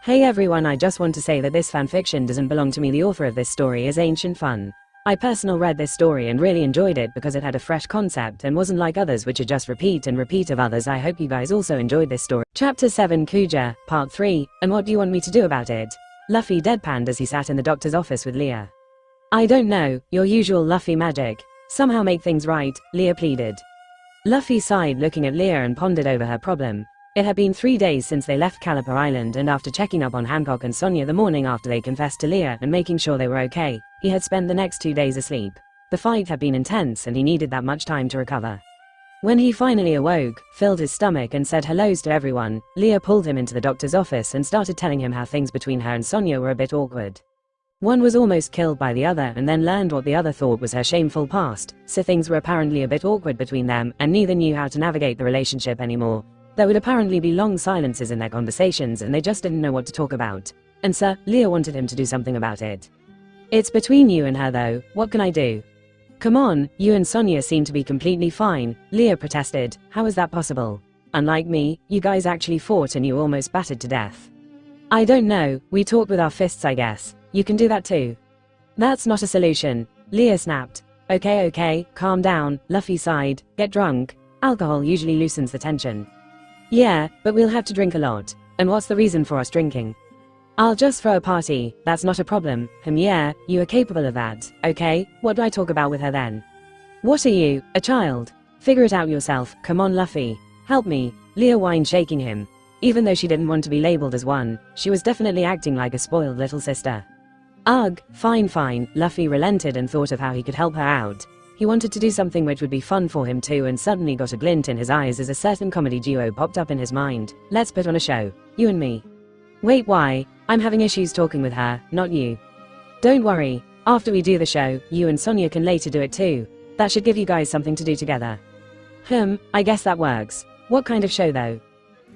Hey everyone, I just want to say that this fanfiction doesn't belong to me. The author of this story is Ancient Fun. I personally read this story and really enjoyed it because it had a fresh concept and wasn't like others which are just repeat and repeat of others. I hope you guys also enjoyed this story. Chapter 7 Kuja, Part 3, and what do you want me to do about it? Luffy deadpanned as he sat in the doctor's office with Leah. I don't know, your usual Luffy magic. Somehow make things right, Leah pleaded. Luffy sighed, looking at Leah, and pondered over her problem. It had been 3 days since they left Caliper Island, and after checking up on Hancock and Sonia the morning after they confessed to Leah and making sure they were okay, he had spent the next 2 days asleep. The fight had been intense and he needed that much time to recover. When he finally awoke, filled his stomach and said hellos to everyone, Leah pulled him into the doctor's office and started telling him how things between her and Sonia were a bit awkward. One was almost killed by the other and then learned what the other thought was her shameful past, so things were apparently a bit awkward between them and neither knew how to navigate the relationship anymore. There would apparently be long silences in their conversations and they just didn't know what to talk about. And so, Leah wanted him to do something about it. It's between you and her though, what can I do? Come on, you and Sonia seem to be completely fine, Leah protested. How is that possible? Unlike me, you guys actually fought and you almost battered to death. I don't know, we talked with our fists I guess. You can do that too. That's not a solution, Leah snapped. Okay, calm down, Luffy sighed. Get drunk. Alcohol usually loosens the tension. Yeah, but we'll have to drink a lot. And what's the reason for us drinking? I'll just throw a party, that's not a problem. Yeah, you are capable of that. Okay, what do I talk about with her then? What are you, a child? Figure it out yourself, come on Luffy. Help me, Leah whined, shaking him. Even though she didn't want to be labeled as one, she was definitely acting like a spoiled little sister. Ugh, fine, Luffy relented and thought of how he could help her out. He wanted to do something which would be fun for him too, and suddenly got a glint in his eyes as a certain comedy duo popped up in his mind. Let's put on a show. You and me. Wait, why? I'm having issues talking with her, not you. Don't worry. After we do the show, you and Sonia can later do it too. That should give you guys something to do together. I guess that works. What kind of show though?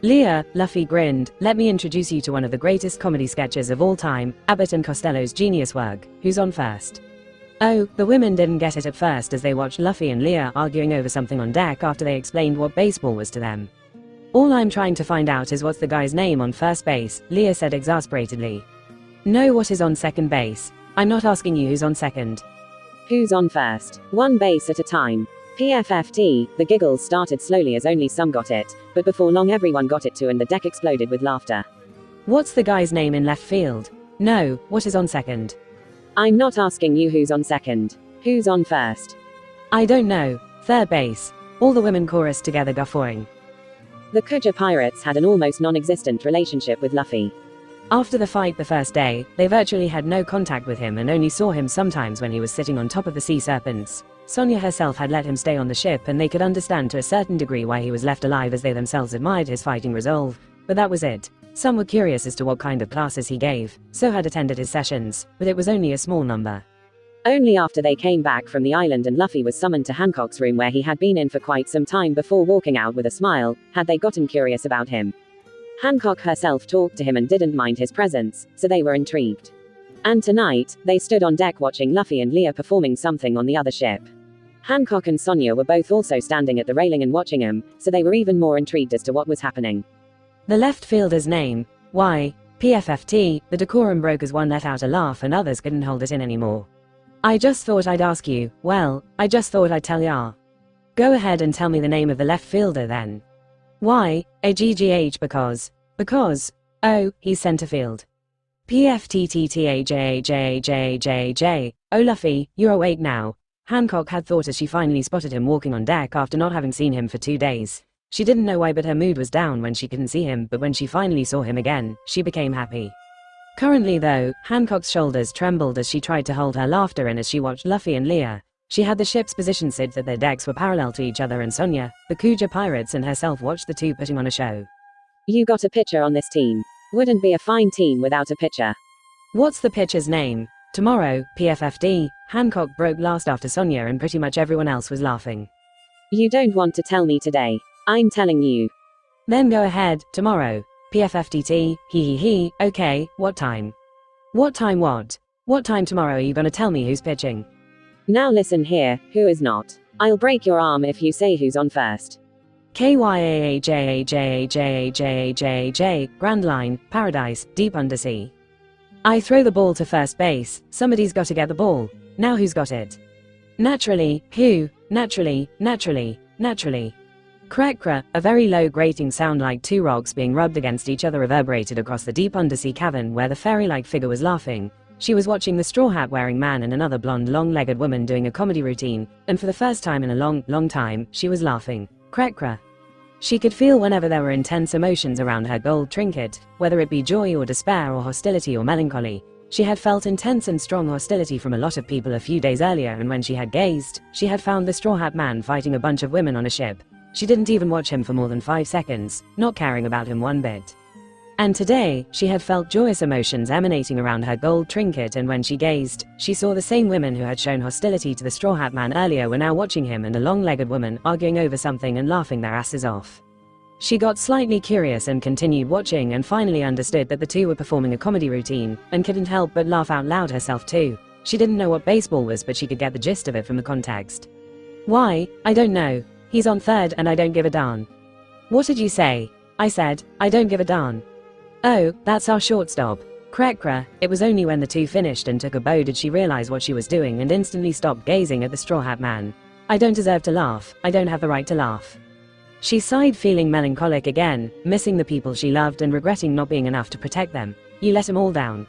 Leah, Luffy grinned. Let me introduce you to one of the greatest comedy sketches of all time, Abbott and Costello's genius work. Who's on first? Oh, the women didn't get it at first as they watched Luffy and Leah arguing over something on deck after they explained what baseball was to them. All I'm trying to find out is what's the guy's name on first base, Leah said exasperatedly. No, what is on second base? I'm not asking you who's on second. Who's on first? One base at a time. PFFT, the giggles started slowly as only some got it, but before long everyone got it too and the deck exploded with laughter. What's the guy's name in left field? No, what is on second? I'm not asking you who's on second. Who's on first? I don't know. Third base. All the women chorused together, guffawing. The Kuja pirates had an almost non-existent relationship with Luffy. After the fight the first day, they virtually had no contact with him and only saw him sometimes when he was sitting on top of the sea serpents. Sonia herself had let him stay on the ship and they could understand to a certain degree why he was left alive as they themselves admired his fighting resolve. But that was it. Some were curious as to what kind of classes he gave, so had attended his sessions, but it was only a small number. Only after they came back from the island and Luffy was summoned to Hancock's room where he had been in for quite some time before walking out with a smile, had they gotten curious about him. Hancock herself talked to him and didn't mind his presence, so they were intrigued. And tonight, they stood on deck watching Luffy and Leah performing something on the other ship. Hancock and Sonia were both also standing at the railing and watching him, so they were even more intrigued as to what was happening. The left fielder's name? Why, PFFT, the decorum broke as one let out a laugh and others couldn't hold it in anymore. I just thought I'd ask you, well, I just thought I'd tell ya. Go ahead and tell me the name of the left fielder then. Why, AGGH because, oh, he's center field. PFTTTAJJJJJ, oh Luffy, you're awake now. Hancock had thought as she finally spotted him walking on deck after not having seen him for 2 days. She didn't know why, but her mood was down when she couldn't see him, but when she finally saw him again, she became happy. Currently though, Hancock's shoulders trembled as she tried to hold her laughter in as she watched Luffy and Leah. She had the ship's position so that their decks were parallel to each other and Sonia, the Kuja pirates and herself watched the two putting on a show. You got a pitcher on this team. Wouldn't be a fine team without a pitcher. What's the pitcher's name? Tomorrow, PFFD, Hancock broke last after Sonia and pretty much everyone else was laughing. You don't want to tell me today. I'm telling you. Then go ahead, tomorrow. PFFTT, he, okay, what time? What time what? What time tomorrow are you gonna tell me who's pitching? Now listen here, who is not? I'll break your arm if you say who's on first. KYAHAHAHAHAJ, Grand Line, Paradise, Deep Undersea. I throw the ball to first base, somebody's got to get the ball. Now who's got it? Naturally, who? Naturally. Krekra, a very low grating sound like two rocks being rubbed against each other reverberated across the deep undersea cavern where the fairy-like figure was laughing. She was watching the straw hat wearing man and another blonde long-legged woman doing a comedy routine, and for the first time in a long time, she was laughing. Krekra. She could feel whenever there were intense emotions around her gold trinket, whether it be joy or despair or hostility or melancholy. She had felt intense and strong hostility from a lot of people a few days earlier, and when she had gazed, she had found the straw hat man fighting a bunch of women on a ship. She didn't even watch him for more than 5 seconds, not caring about him one bit. And today, she had felt joyous emotions emanating around her gold trinket, and when she gazed, she saw the same women who had shown hostility to the straw hat man earlier were now watching him and a long-legged woman arguing over something and laughing their asses off. She got slightly curious and continued watching and finally understood that the two were performing a comedy routine, and couldn't help but laugh out loud herself too. She didn't know what baseball was, but she could get the gist of it from the context. Why? I don't know. He's on third and I don't give a darn. What did you say? I said, I don't give a darn. Oh, that's our shortstop. Krekra. It was only when the two finished and took a bow did she realize what she was doing and instantly stopped gazing at the straw hat man. I don't deserve to laugh. I don't have the right to laugh. She sighed, feeling melancholic again, missing the people she loved and regretting not being enough to protect them. You let them all down.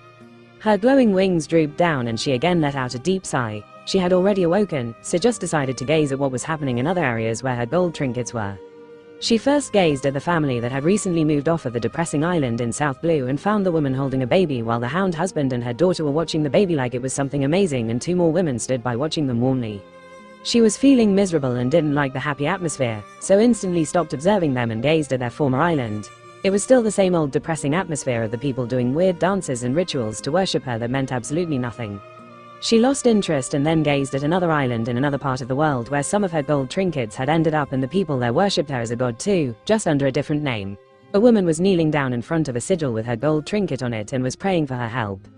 Her glowing wings drooped down and she again let out a deep sigh. She had already awoken, so just decided to gaze at what was happening in other areas where her gold trinkets were. She first gazed at the family that had recently moved off of the depressing island in South Blue and found the woman holding a baby while the hound husband and her daughter were watching the baby like it was something amazing, and 2 more women stood by watching them warmly. She was feeling miserable and didn't like the happy atmosphere, so instantly stopped observing them and gazed at their former island. It was still the same old depressing atmosphere of the people doing weird dances and rituals to worship her that meant absolutely nothing. She lost interest and then gazed at another island in another part of the world where some of her gold trinkets had ended up, and the people there worshipped her as a god too, just under a different name. A woman was kneeling down in front of a sigil with her gold trinket on it and was praying for her help.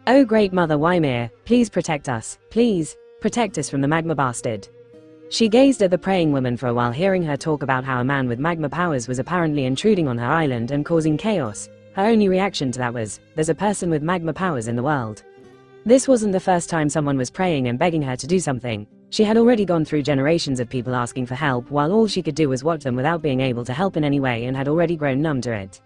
Oh great Mother Ymir, please protect us, please, protect us from the magma bastard. She gazed at the praying woman for a while, hearing her talk about how a man with magma powers was apparently intruding on her island and causing chaos. Her only reaction to that was, there's a person with magma powers in the world. This wasn't the first time someone was praying and begging her to do something. She had already gone through generations of people asking for help while all she could do was watch them without being able to help in any way, and had already grown numb to it.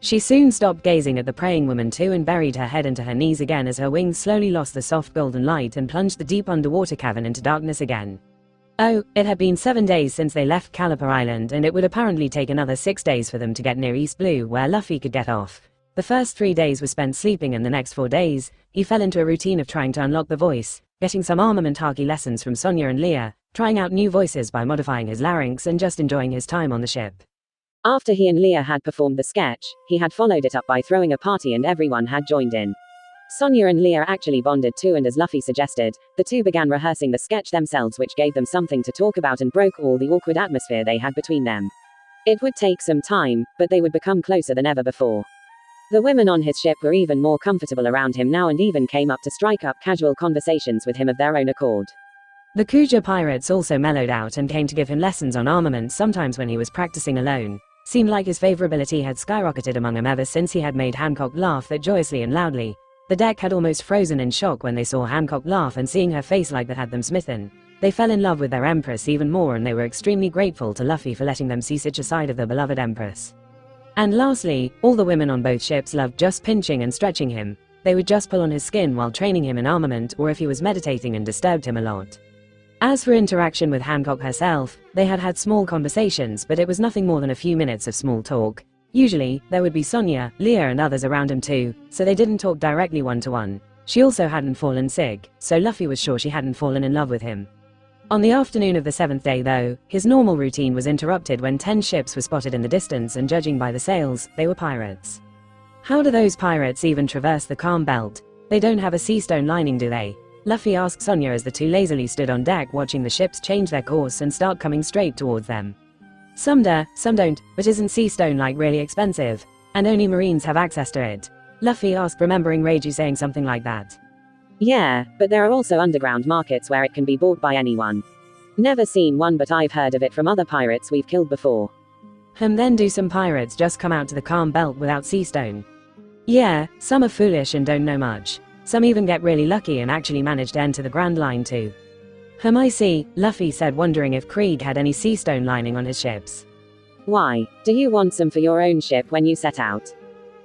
She soon stopped gazing at the praying woman too and buried her head into her knees again as her wings slowly lost the soft golden light and plunged the deep underwater cavern into darkness again. Oh, it had been 7 days since they left Caliper Island, and it would apparently take another 6 days for them to get near East Blue where Luffy could get off. The first 3 days were spent sleeping, and the next 4 days, he fell into a routine of trying to unlock the voice, getting some armament haki lessons from Sonia and Leah, trying out new voices by modifying his larynx, and just enjoying his time on the ship. After he and Leah had performed the sketch, he had followed it up by throwing a party and everyone had joined in. Sonia and Leah actually bonded too, and as Luffy suggested, the two began rehearsing the sketch themselves, which gave them something to talk about and broke all the awkward atmosphere they had between them. It would take some time, but they would become closer than ever before. The women on his ship were even more comfortable around him now and even came up to strike up casual conversations with him of their own accord. The Kuja pirates also mellowed out and came to give him lessons on armament sometimes when he was practicing alone. Seemed like his favorability had skyrocketed among them ever since he had made Hancock laugh that joyously and loudly. The deck had almost frozen in shock when they saw Hancock laugh, and seeing her face like that had them smitten. They fell in love with their empress even more, and they were extremely grateful to Luffy for letting them see such a side of their beloved empress. And lastly, all the women on both ships loved just pinching and stretching him. They would just pull on his skin while training him in armament, or if he was meditating and disturbed him a lot. As for interaction with Hancock herself, they had had small conversations, but it was nothing more than a few minutes of small talk. Usually, there would be Sonia, Leah and others around him too, so they didn't talk directly one-to-one. She also hadn't fallen sick, so Luffy was sure she hadn't fallen in love with him. On the afternoon of the 7th day though, his normal routine was interrupted when 10 ships were spotted in the distance, and judging by the sails, they were pirates. How do those pirates even traverse the calm belt? They don't have a sea stone lining, do they? Luffy asked Sonia as the two lazily stood on deck watching the ships change their course and start coming straight towards them. Some do, some don't, but isn't sea stone like really expensive? And only Marines have access to it? Luffy asked, remembering Reiju saying something like that. Yeah, but there are also underground markets where it can be bought by anyone. Never seen one, but I've heard of it from other pirates we've killed before. Then do some pirates just come out to the calm belt without sea stone? Yeah, some are foolish and don't know much. Some even get really lucky and actually manage to enter the Grand Line too. I see, Luffy said, wondering if Krieg had any sea stone lining on his ships. Why? Do you want some for your own ship when you set out?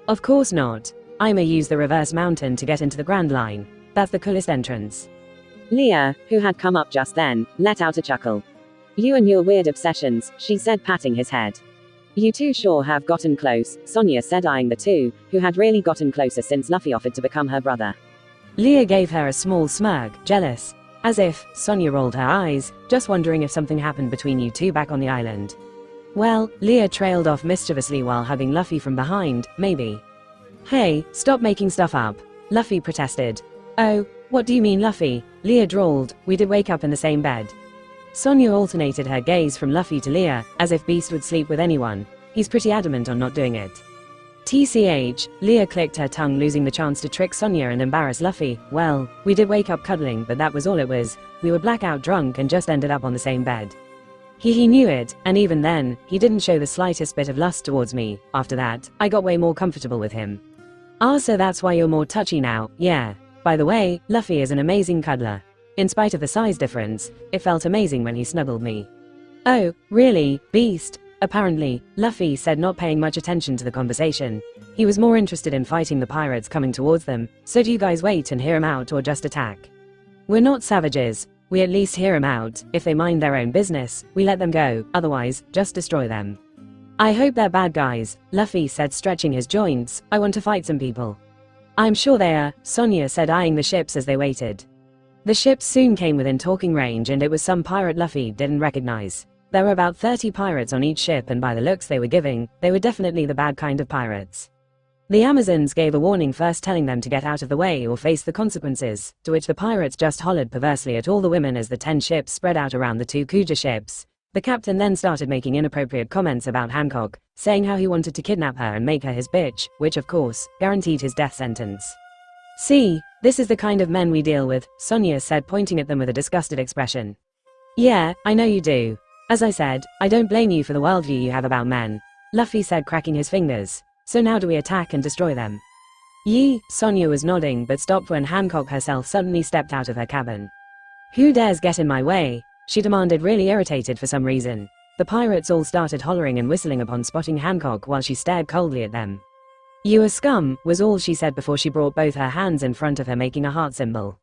Of course not. I may use the reverse mountain to get into the Grand Line. That's the coolest entrance. Leah, who had come up just then, let out a chuckle. You and your weird obsessions, she said, patting his head. You two sure have gotten close, Sonia said, eyeing the two, who had really gotten closer since Luffy offered to become her brother. Leah gave her a small smirk, jealous. As if, Sonia rolled her eyes, just wondering if something happened between you two back on the island. Well, Leah trailed off mischievously while hugging Luffy from behind, maybe. Hey, stop making stuff up, Luffy protested. Oh, what do you mean, Luffy? Leah drawled, we did wake up in the same bed. Sonia alternated her gaze from Luffy to Leah, as if Beast would sleep with anyone. He's pretty adamant on not doing it. TCH, Leah clicked her tongue, losing the chance to trick Sonia and embarrass Luffy. Well, we did wake up cuddling, but that was all it was. We were blackout drunk and just ended up on the same bed. He knew it, and even then, he didn't show the slightest bit of lust towards me. After that, I got way more comfortable with him. So that's why you're more touchy now, yeah. By the way, Luffy is an amazing cuddler. In spite of the size difference, it felt amazing when he snuggled me. Oh, really, Beast? Apparently, Luffy said, not paying much attention to the conversation. He was more interested in fighting the pirates coming towards them. So do you guys wait and hear him out or just attack? We're not savages. We at least hear him out. If they mind their own business, we let them go. Otherwise, just destroy them. I hope they're bad guys, Luffy said, stretching his joints. I want to fight some people. I'm sure they are, Sonia said, eyeing the ships as they waited. The ships soon came within talking range, and it was some pirate Luffy didn't recognize. There were about 30 pirates on each ship, and by the looks they were giving, they were definitely the bad kind of pirates. The Amazons gave a warning first, telling them to get out of the way or face the consequences, to which the pirates just hollered perversely at all the women as the 10 ships spread out around the 2 Kuja ships. The captain then started making inappropriate comments about Hancock, saying how he wanted to kidnap her and make her his bitch, which of course, guaranteed his death sentence. See, this is the kind of men we deal with, Sonia said, pointing at them with a disgusted expression. Yeah, I know you do. As I said, I don't blame you for the worldview you have about men, Luffy said, cracking his fingers. So now do we attack and destroy them? Yee, Sonia was nodding but stopped when Hancock herself suddenly stepped out of her cabin. Who dares get in my way? She demanded, really irritated for some reason. The pirates all started hollering and whistling upon spotting Hancock while she stared coldly at them. You a scum, was all she said before she brought both her hands in front of her, making a heart symbol.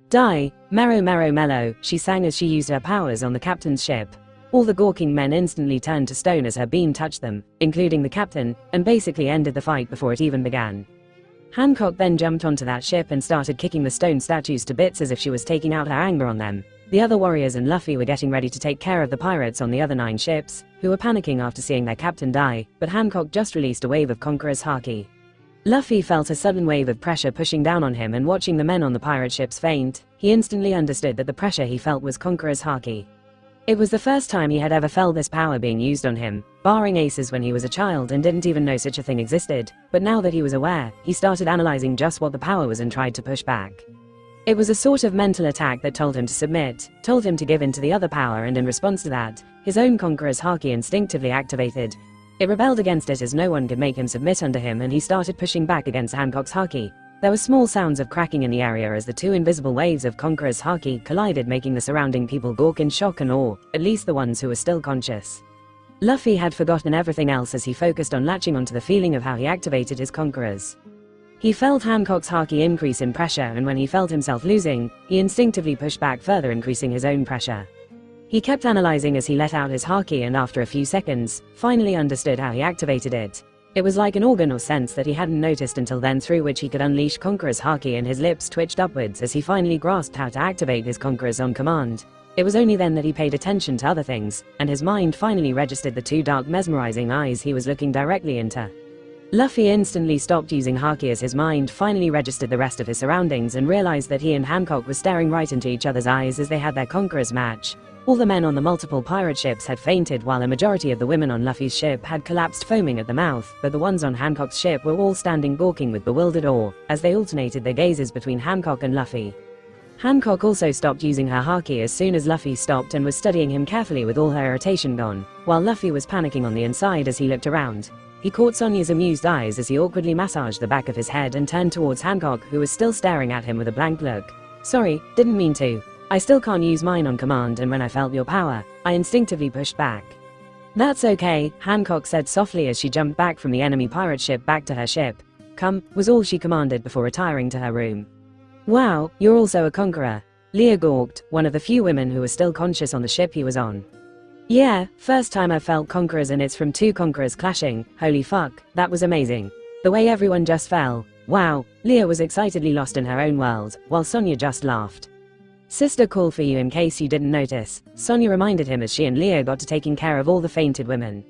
Die, Mero Mero Mellow, she sang as she used her powers on the captain's ship. All the gawking men instantly turned to stone as her beam touched them, including the captain, and basically ended the fight before it even began. Hancock then jumped onto that ship and started kicking the stone statues to bits as if she was taking out her anger on them. The other warriors and Luffy were getting ready to take care of the pirates on the other 9 ships, who were panicking after seeing their captain die, but Hancock just released a wave of Conqueror's Haki. Luffy felt a sudden wave of pressure pushing down on him, and watching the men on the pirate ships faint, he instantly understood that the pressure he felt was Conqueror's Haki. It was the first time he had ever felt this power being used on him, barring Aces when he was a child and didn't even know such a thing existed, but now that he was aware, he started analyzing just what the power was and tried to push back. It was a sort of mental attack that told him to submit, told him to give in to the other power, and in response to that, his own Conqueror's Haki instinctively activated. It rebelled against it as no one could make him submit under him, and he started pushing back against Hancock's Haki. There were small sounds of cracking in the area as the 2 invisible waves of Conqueror's Haki collided, making the surrounding people gawk in shock and awe, at least the ones who were still conscious. Luffy had forgotten everything else as he focused on latching onto the feeling of how he activated his Conquerors. He felt Hancock's Haki increase in pressure, and when he felt himself losing, he instinctively pushed back further, increasing his own pressure. He kept analyzing as he let out his Haki, and after a few seconds, finally understood how he activated it. It was like an organ or sense that he hadn't noticed until then, through which he could unleash Conqueror's Haki, and his lips twitched upwards as he finally grasped how to activate his Conquerors on command. It was only then that he paid attention to other things, and his mind finally registered the 2 dark, mesmerizing eyes he was looking directly into. Luffy instantly stopped using Haki as his mind finally registered the rest of his surroundings and realized that he and Hancock were staring right into each other's eyes as they had their Conquerors match. All the men on the multiple pirate ships had fainted, while a majority of the women on Luffy's ship had collapsed foaming at the mouth, but the ones on Hancock's ship were all standing gawking with bewildered awe, as they alternated their gazes between Hancock and Luffy. Hancock also stopped using her haki as soon as Luffy stopped and was studying him carefully with all her irritation gone, while Luffy was panicking on the inside as he looked around. He caught Sonya's amused eyes as he awkwardly massaged the back of his head and turned towards Hancock, who was still staring at him with a blank look. "Sorry, didn't mean to. I still can't use mine on command, and when I felt your power, I instinctively pushed back." "That's okay," Hancock said softly as she jumped back from the enemy pirate ship back to her ship. "Come," was all she commanded before retiring to her room. "Wow, you're also a conqueror." Leah gawked, one of the few women who was still conscious on the ship he was on. "Yeah, first time I felt conquerors, and it's from two conquerors clashing. Holy fuck, that was amazing. The way everyone just fell. Wow." Leah was excitedly lost in her own world, while Sonya just laughed. "Sister called for you in case you didn't notice," Sonya reminded him as she and Leah got to taking care of all the fainted women.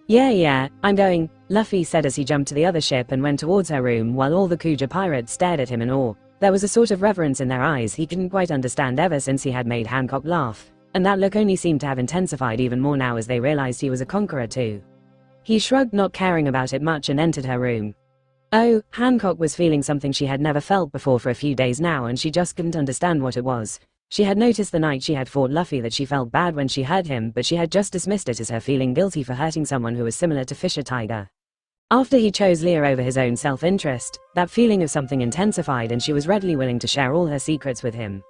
Yeah, I'm going," Luffy said as he jumped to the other ship and went towards her room while all the Kuja pirates stared at him in awe. There was a sort of reverence in their eyes he couldn't quite understand ever since he had made Hancock laugh, and that look only seemed to have intensified even more now as they realized he was a conqueror too. He shrugged, not caring about it much, and entered her room. Oh, Hancock was feeling something she had never felt before for a few days now, and she just couldn't understand what it was. She had noticed the night she had fought Luffy that she felt bad when she heard him, but she had just dismissed it as her feeling guilty for hurting someone who was similar to Fisher Tiger. After he chose Leah over his own self-interest, that feeling of something intensified, and she was readily willing to share all her secrets with him.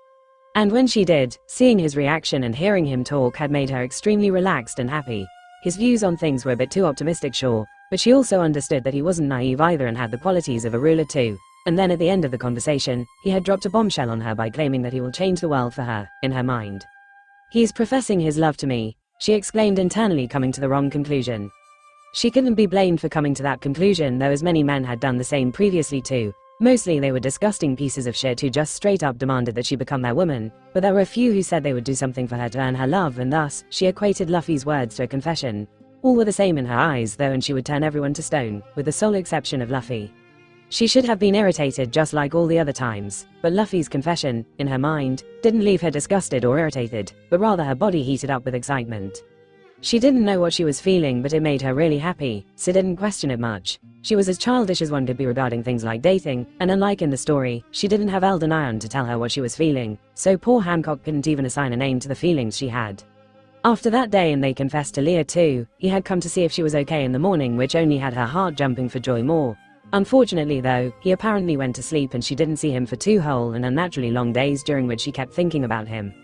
And when she did, seeing his reaction and hearing him talk had made her extremely relaxed and happy. His views on things were a bit too optimistic, sure, but she also understood that he wasn't naive either and had the qualities of a ruler too. And then at the end of the conversation, he had dropped a bombshell on her by claiming that he will change the world for her, in her mind. "He's professing his love to me," she exclaimed internally, coming to the wrong conclusion. She couldn't be blamed for coming to that conclusion, though as many men had done the same previously too. Mostly they were disgusting pieces of shit who just straight up demanded that she become their woman, but there were a few who said they would do something for her to earn her love, and thus, she equated Luffy's words to a confession. All were the same in her eyes though, and she would turn everyone to stone, with the sole exception of Luffy. She should have been irritated just like all the other times, but Luffy's confession, in her mind, didn't leave her disgusted or irritated, but rather her body heated up with excitement. She didn't know what she was feeling, but it made her really happy, so didn't question it much. She was as childish as one could be regarding things like dating, and unlike in the story, she didn't have Elden Iron to tell her what she was feeling, so poor Hancock couldn't even assign a name to the feelings she had. After that day, and they confessed to Leah too, he had come to see if she was okay in the morning, which only had her heart jumping for joy more. Unfortunately though, he apparently went to sleep and she didn't see him for 2 whole and unnaturally long days, during which she kept thinking about him.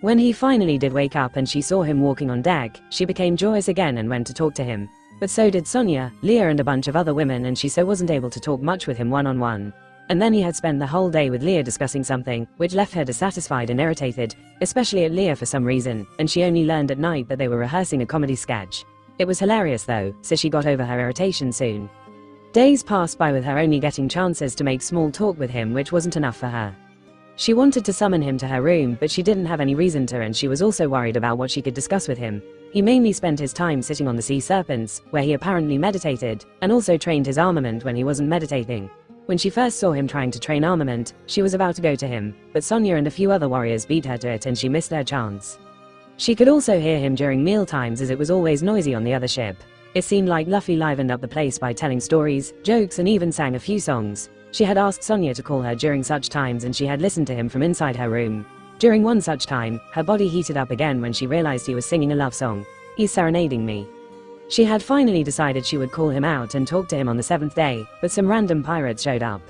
When he finally did wake up and she saw him walking on deck, she became joyous again and went to talk to him. But so did Sonya, Leah and a bunch of other women, and she so wasn't able to talk much with him one-on-one. And then he had spent the whole day with Leah discussing something, which left her dissatisfied and irritated, especially at Leah for some reason, and she only learned at night that they were rehearsing a comedy sketch. It was hilarious though, so she got over her irritation soon. Days passed by with her only getting chances to make small talk with him, which wasn't enough for her. She wanted to summon him to her room, but she didn't have any reason to, and she was also worried about what she could discuss with him. He mainly spent his time sitting on the sea serpents, where he apparently meditated, and also trained his armament when he wasn't meditating. When she first saw him trying to train armament, she was about to go to him, but Sonya and a few other warriors beat her to it and she missed their chance. She could also hear him during meal times, as it was always noisy on the other ship. It seemed like Luffy livened up the place by telling stories, jokes, and even sang a few songs. She had asked Sonya to call her during such times, and she had listened to him from inside her room. During one such time, her body heated up again when she realized he was singing a love song. "He's serenading me." She had finally decided she would call him out and talk to him on the 7th day, but some random pirates showed up.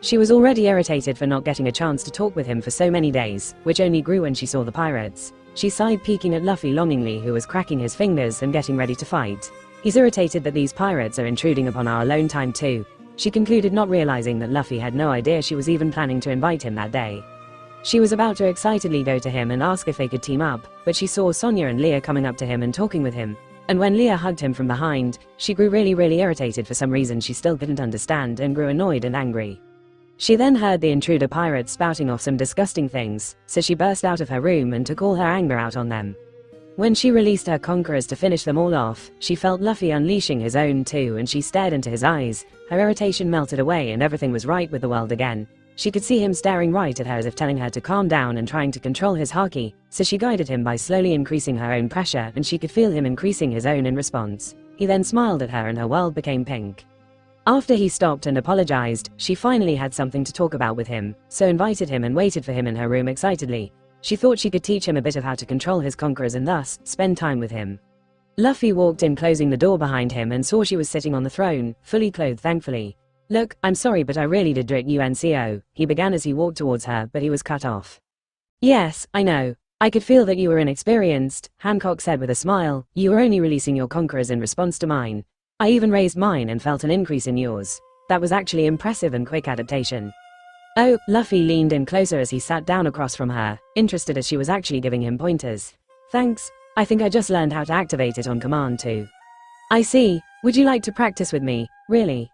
She was already irritated for not getting a chance to talk with him for so many days, which only grew when she saw the pirates. She sighed, peeking at Luffy longingly, who was cracking his fingers and getting ready to fight. He's irritated that these pirates are intruding upon our alone time too. She concluded, not realizing that Luffy had no idea she was even planning to invite him that day. She was about to excitedly go to him and ask if they could team up, but she saw Sonya and Leah coming up to him and talking with him. And when Leah hugged him from behind, she grew really irritated for some reason she still couldn't understand, and grew annoyed and angry. She then heard the intruder pirates spouting off some disgusting things, so she burst out of her room and took all her anger out on them. When she released her conquerors to finish them all off, she felt Luffy unleashing his own too, and she stared into his eyes. Her irritation melted away and everything was right with the world again. She could see him staring right at her as if telling her to calm down and trying to control his haki, so she guided him by slowly increasing her own pressure, and she could feel him increasing his own in response. He then smiled at her and her world became pink. After he stopped and apologized, she finally had something to talk about with him, so invited him and waited for him in her room excitedly. She thought she could teach him a bit of how to control his conquerors and thus, spend time with him. Luffy walked in, closing the door behind him, and saw she was sitting on the throne, fully clothed thankfully. "Look, I'm sorry but I really did trick UNCO," he began as he walked towards her, but he was cut off. "Yes, I know. I could feel that you were inexperienced," Hancock said with a smile. "You were only releasing your conquerors in response to mine. I even raised mine and felt an increase in yours. That was actually impressive and quick adaptation." "Oh," Luffy leaned in closer as he sat down across from her, interested as she was actually giving him pointers. "Thanks. I think I just learned how to activate it on command too." "I see. Would you like to practice with me, really?"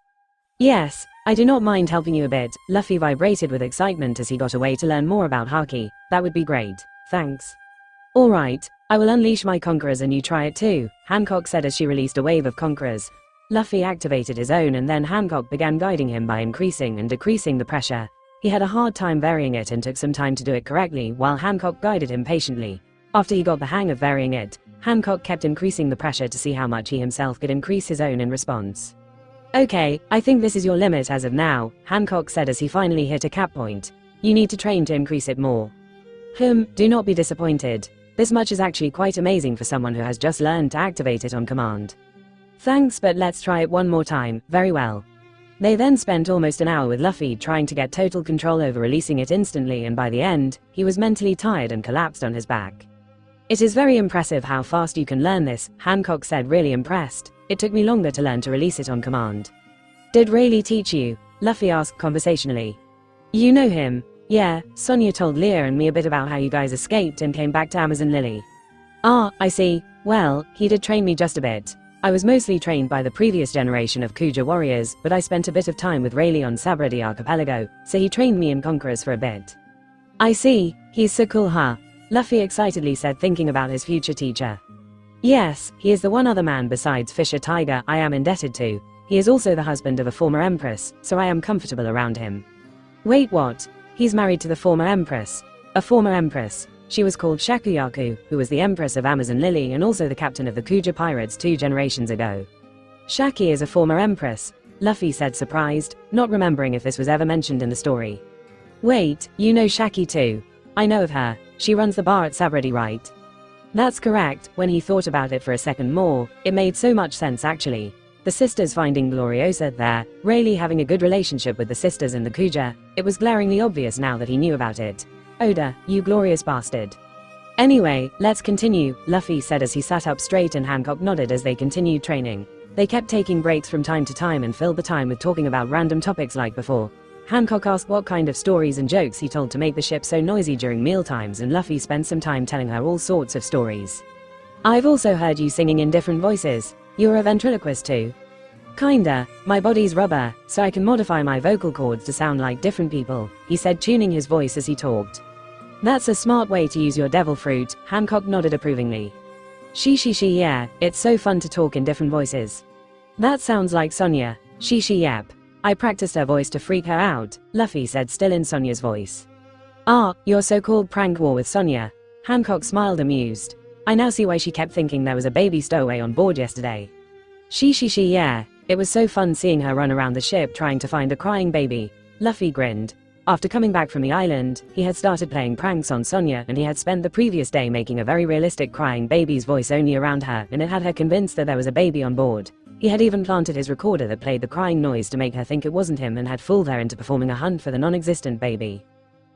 "Yes, I do not mind helping you a bit." Luffy vibrated with excitement as he got away to learn more about Haki. "That would be great. Thanks." "Alright, I will unleash my conquerors and you try it too," Hancock said as she released a wave of conquerors. Luffy activated his own and then Hancock began guiding him by increasing and decreasing the pressure. He had a hard time varying it and took some time to do it correctly while Hancock guided him patiently. After he got the hang of varying it, Hancock kept increasing the pressure to see how much he himself could increase his own in response. "Okay, I think this is your limit as of now," Hancock said as he finally hit a cap point. "You need to train to increase it more." Do not be disappointed. This much is actually quite amazing for someone who has just learned to activate it on command." "Thanks, but let's try it one more time." "Very well." They then spent almost an hour with Luffy trying to get total control over releasing it instantly, and by the end, he was mentally tired and collapsed on his back. "It is very impressive how fast you can learn this," Hancock said, really impressed. "It took me longer to learn to release it on command." "Did Rayleigh teach you?" Luffy asked conversationally. "You know him?" "Yeah, Sonya told Leah and me a bit about how you guys escaped and came back to Amazon Lily." "Ah, I see. Well, he did train me just a bit. I was mostly trained by the previous generation of Kuja warriors, but I spent a bit of time with Rayleigh on Sabradi Archipelago, so he trained me in Conquerors for a bit." "I see. He's so cool, huh?" Luffy excitedly said, thinking about his future teacher. "Yes, he is the one other man besides Fisher Tiger I am indebted to. He is also the husband of a former empress, so I am comfortable around him." "Wait, what? He's married to the former empress?" "A former empress. She was called Shakuyaku, who was the empress of Amazon Lily and also the captain of the Kuja pirates 2 generations ago." "Shaki is a former empress," Luffy said, surprised, not remembering if this was ever mentioned in the story. "Wait, you know Shaki too?" "I know of her. She runs the bar at Sabradi, right?" "That's correct." When he thought about it for a second more, it made so much sense actually. The sisters finding Gloriosa there, Rayleigh having a good relationship with the sisters and the Kuja, it was glaringly obvious now that he knew about it. "Oda, you glorious bastard." "Anyway, let's continue," Luffy said as he sat up straight and Hancock nodded as they continued training. They kept taking breaks from time to time and filled the time with talking about random topics like before. Hancock asked what kind of stories and jokes he told to make the ship so noisy during mealtimes, and Luffy spent some time telling her all sorts of stories. "I've also heard you singing in different voices. You're a ventriloquist too?" "Kinda. My body's rubber, so I can modify my vocal cords to sound like different people," he said, tuning his voice as he talked. "That's a smart way to use your devil fruit," Hancock nodded approvingly. She, yeah, it's so fun to talk in different voices." "That sounds like Sonya." She, yep. "I practiced her voice to freak her out," Luffy said, still in Sonya's voice. "Ah, your so-called prank war with Sonya." Hancock smiled, amused. "I now see why she kept thinking there was a baby stowaway on board yesterday." She, yeah. "It was so fun seeing her run around the ship trying to find a crying baby." Luffy grinned. After coming back from the island, he had started playing pranks on Sonya, and he had spent the previous day making a very realistic crying baby's voice only around her, and it had her convinced that there was a baby on board. He had even planted his recorder that played the crying noise to make her think it wasn't him, and had fooled her into performing a hunt for the non-existent baby.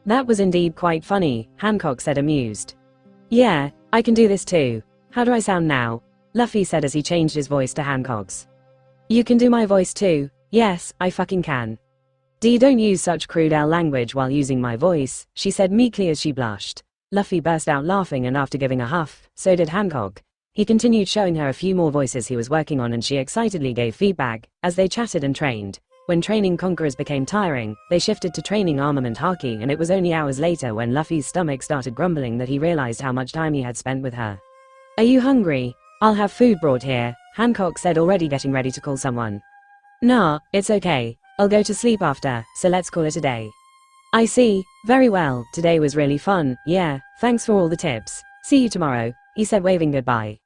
"That was indeed quite funny," Hancock said, amused. "Yeah, I can do this too. How do I sound now?" Luffy said as he changed his voice to Hancock's. "You can do my voice too." "Yes, I fucking can." Don't use such crude L language while using my voice," she said meekly as she blushed. Luffy burst out laughing, and after giving a huff, so did Hancock. He continued showing her a few more voices he was working on, and she excitedly gave feedback, as they chatted and trained. When training conquerors became tiring, they shifted to training armament Haki, and it was only hours later when Luffy's stomach started grumbling that he realized how much time he had spent with her. "Are you hungry? I'll have food brought here," Hancock said, already getting ready to call someone. "Nah, it's okay. I'll go to sleep after, so let's call it a day." "I see. Very well. Today was really fun. Yeah, thanks for all the tips. See you tomorrow," he said, waving goodbye.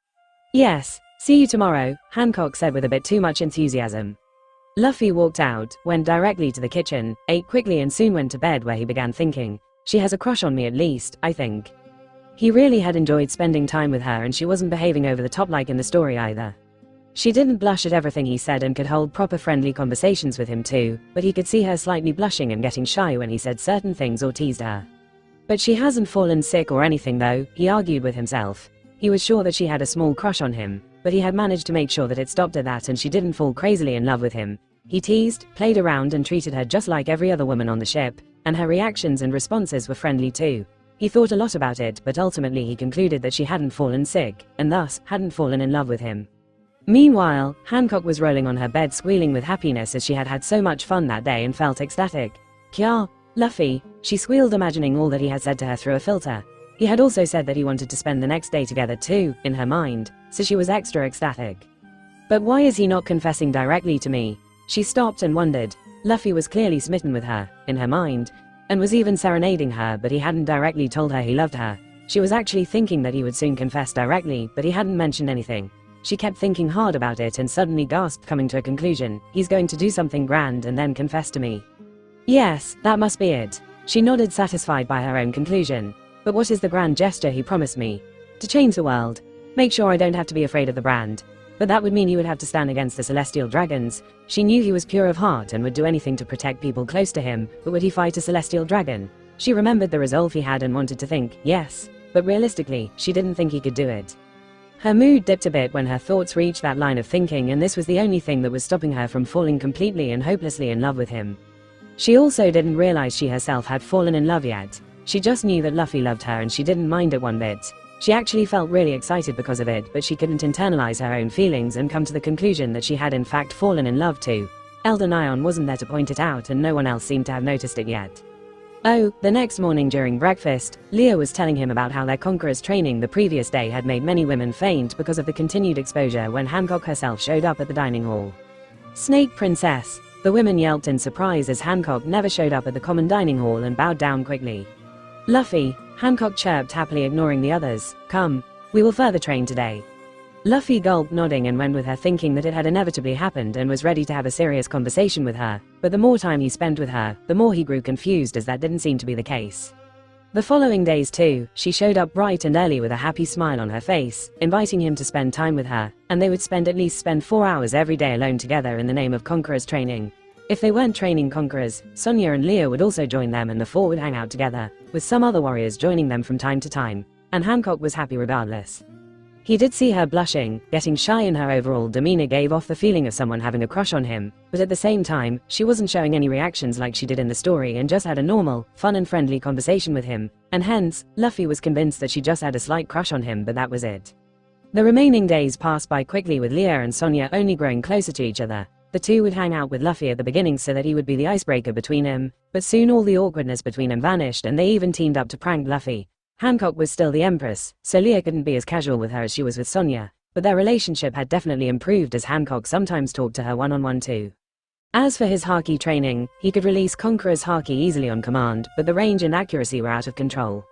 "Yes, see you tomorrow," Hancock said with a bit too much enthusiasm. Luffy walked out, went directly to the kitchen, ate quickly and soon went to bed where he began thinking, she has a crush on me at least, I think. He really had enjoyed spending time with her and she wasn't behaving over the top like in the story either. She didn't blush at everything he said and could hold proper friendly conversations with him too, but he could see her slightly blushing and getting shy when he said certain things or teased her. But she hasn't fallen sick or anything though, he argued with himself. He was sure that she had a small crush on him, but he had managed to make sure that it stopped at that and she didn't fall crazily in love with him. He teased, played around and treated her just like every other woman on the ship, and her reactions and responses were friendly too. He thought a lot about it, but ultimately he concluded that she hadn't fallen sick, and thus, hadn't fallen in love with him. Meanwhile, Hancock was rolling on her bed squealing with happiness as she had had so much fun that day and felt ecstatic. Kya, Luffy, she squealed imagining all that he had said to her through a filter. He had also said that he wanted to spend the next day together too, in her mind, so she was extra ecstatic. But why is he not confessing directly to me? She stopped and wondered. Luffy was clearly smitten with her, in her mind, and was even serenading her, but he hadn't directly told her he loved her. She was actually thinking that he would soon confess directly, but he hadn't mentioned anything. She kept thinking hard about it and suddenly gasped, coming to a conclusion. He's going to do something grand and then confess to me. Yes, that must be it. She nodded, satisfied by her own conclusion. But what is the grand gesture he promised me? To change the world. Make sure I don't have to be afraid of the brand. But that would mean he would have to stand against the celestial dragons. She knew he was pure of heart and would do anything to protect people close to him, but would he fight a celestial dragon? She remembered the resolve he had and wanted to think, yes, but realistically, she didn't think he could do it. Her mood dipped a bit when her thoughts reached that line of thinking, and this was the only thing that was stopping her from falling completely and hopelessly in love with him. She also didn't realize she herself had fallen in love yet. She just knew that Luffy loved her and she didn't mind it one bit. She actually felt really excited because of it, but she couldn't internalize her own feelings and come to the conclusion that she had in fact fallen in love too. Elder Nyan wasn't there to point it out and no one else seemed to have noticed it yet. Oh, the next morning during breakfast, Leah was telling him about how their Conqueror's training the previous day had made many women faint because of the continued exposure when Hancock herself showed up at the dining hall. Snake Princess! The women yelped in surprise as Hancock never showed up at the common dining hall and bowed down quickly. Luffy, Hancock chirped, happily ignoring the others. Come, we will further train today. Luffy gulped, nodding, and went with her, thinking that it had inevitably happened and was ready to have a serious conversation with her, but the more time he spent with her, the more he grew confused as that didn't seem to be the case. The following days too, she showed up bright and early with a happy smile on her face, inviting him to spend time with her, and they would spend 4 hours every day alone together in the name of Conqueror's training. If they weren't training Conquerors, Sonya and Leah would also join them and the four would hang out together, with some other warriors joining them from time to time, and Hancock was happy regardless. He did see her blushing, getting shy, and her overall demeanor gave off the feeling of someone having a crush on him, but at the same time, she wasn't showing any reactions like she did in the story and just had a normal, fun and friendly conversation with him, and hence, Luffy was convinced that she just had a slight crush on him, but that was it. The remaining days passed by quickly with Leah and Sonya only growing closer to each other. The two would hang out with Luffy at the beginning so that he would be the icebreaker between them, but soon all the awkwardness between them vanished and they even teamed up to prank Luffy. Hancock was still the Empress, so Leah couldn't be as casual with her as she was with Sonya, but their relationship had definitely improved as Hancock sometimes talked to her one-on-one too. As for his Haki training, he could release Conqueror's Haki easily on command, but the range and accuracy were out of control.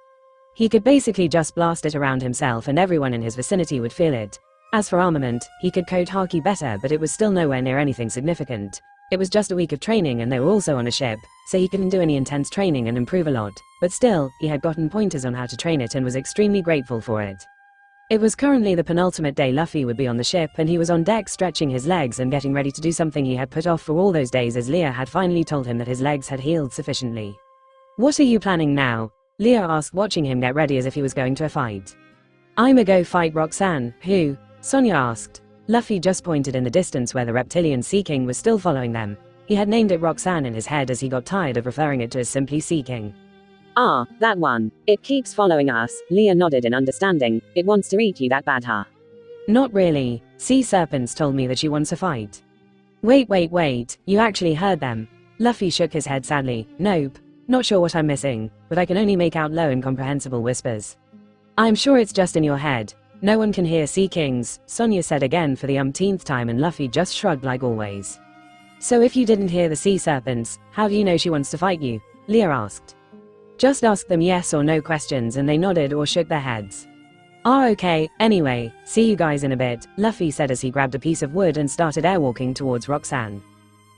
He could basically just blast it around himself and everyone in his vicinity would feel it. As for armament, he could code Haki better, but it was still nowhere near anything significant. It was just a week of training and they were also on a ship, so he couldn't do any intense training and improve a lot, but still, he had gotten pointers on how to train it and was extremely grateful for it. It was currently the penultimate day Luffy would be on the ship and he was on deck stretching his legs and getting ready to do something he had put off for all those days as Leah had finally told him that his legs had healed sufficiently. What are you planning now? Leah asked, watching him get ready as if he was going to a fight. I'ma go fight Roxanne. Who? Sonya asked. Luffy just pointed in the distance where the reptilian Sea King was still following them. He had named it Roxanne in his head as he got tired of referring it to as simply Sea King. Ah, that one. It keeps following us. Leah nodded in understanding. It wants to eat you that bad, huh? Not really. Sea serpents told me that she wants a fight. Wait, you actually heard them? Luffy shook his head sadly. Nope. Not sure what I'm missing, but I can only make out low incomprehensible whispers. I'm sure it's just in your head. No one can hear Sea Kings, Sonya said again for the umpteenth time, and Luffy just shrugged like always. So if you didn't hear the sea serpents, how do you know she wants to fight you? Leah asked. Just ask them yes or no questions and they nodded or shook their heads. Ah, okay, anyway, see you guys in a bit, Luffy said as he grabbed a piece of wood and started airwalking towards Roxanne.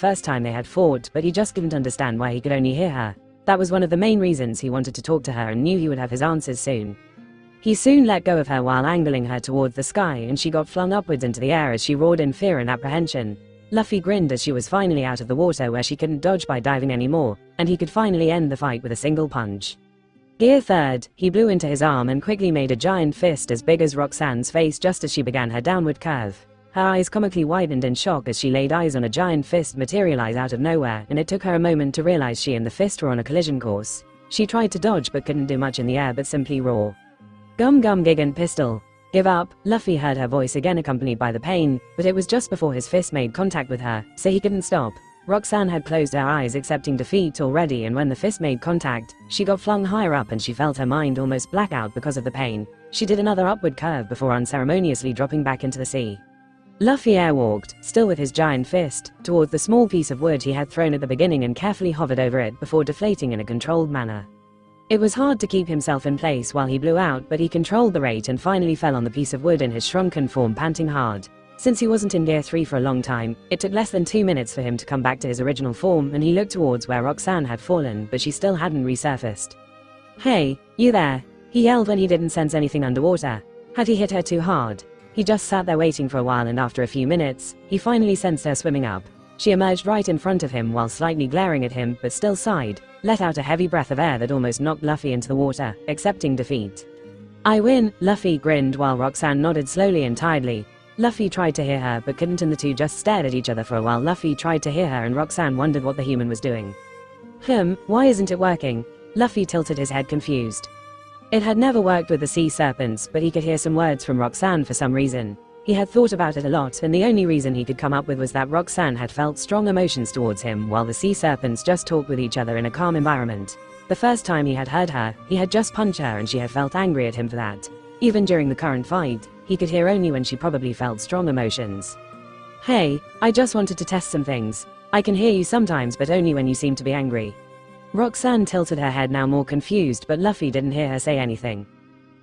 first time they had fought, but he just couldn't understand why he could only hear her. That was one of the main reasons he wanted to talk to her and knew he would have his answers soon. He soon let go of her while angling her towards the sky, and she got flung upwards into the air as she roared in fear and apprehension. Luffy grinned as she was finally out of the water where she couldn't dodge by diving anymore, and he could finally end the fight with a single punch. Gear 3rd, he blew into his arm and quickly made a giant fist as big as Roxanne's face just as she began her downward curve. Her eyes comically widened in shock as she laid eyes on a giant fist materialize out of nowhere, and it took her a moment to realize she and the fist were on a collision course. She tried to dodge but couldn't do much in the air but simply roar. Gum gum gigant pistol. Give up. Luffy heard her voice again accompanied by the pain, but it was just before his fist made contact with her, so he couldn't stop. Roxanne had closed her eyes accepting defeat already, and when the fist made contact, she got flung higher up and she felt her mind almost black out because of the pain. She did another upward curve before unceremoniously dropping back into the sea. Luffy airwalked, still with his giant fist, towards the small piece of wood he had thrown at the beginning and carefully hovered over it before deflating in a controlled manner. It was hard to keep himself in place while he blew out, but he controlled the rate and finally fell on the piece of wood in his shrunken form, panting hard. Since he wasn't in Gear 3 for a long time, it took less than 2 minutes for him to come back to his original form, and he looked towards where Roxanne had fallen, but she still hadn't resurfaced. Hey, you there? He yelled when he didn't sense anything underwater. Had he hit her too hard? He just sat there waiting for a while, and after a few minutes, he finally sensed her swimming up. She emerged right in front of him while slightly glaring at him, but still sighed, let out a heavy breath of air that almost knocked Luffy into the water, accepting defeat. I win, Luffy grinned while Roxanne nodded slowly and tiredly. Luffy tried to hear her but couldn't, and the two just stared at each other for a while. Luffy tried to hear her and Roxanne wondered what the human was doing. Why isn't it working? Luffy tilted his head confused. It had never worked with the sea serpents, but he could hear some words from Roxanne for some reason. He had thought about it a lot, and the only reason he could come up with was that Roxanne had felt strong emotions towards him while the sea serpents just talked with each other in a calm environment. The first time he had heard her, he had just punched her and she had felt angry at him for that. Even during the current fight, he could hear only when she probably felt strong emotions. Hey, I just wanted to test some things. I can hear you sometimes, but only when you seem to be angry. Roxanne tilted her head, now more confused, but Luffy didn't hear her say anything.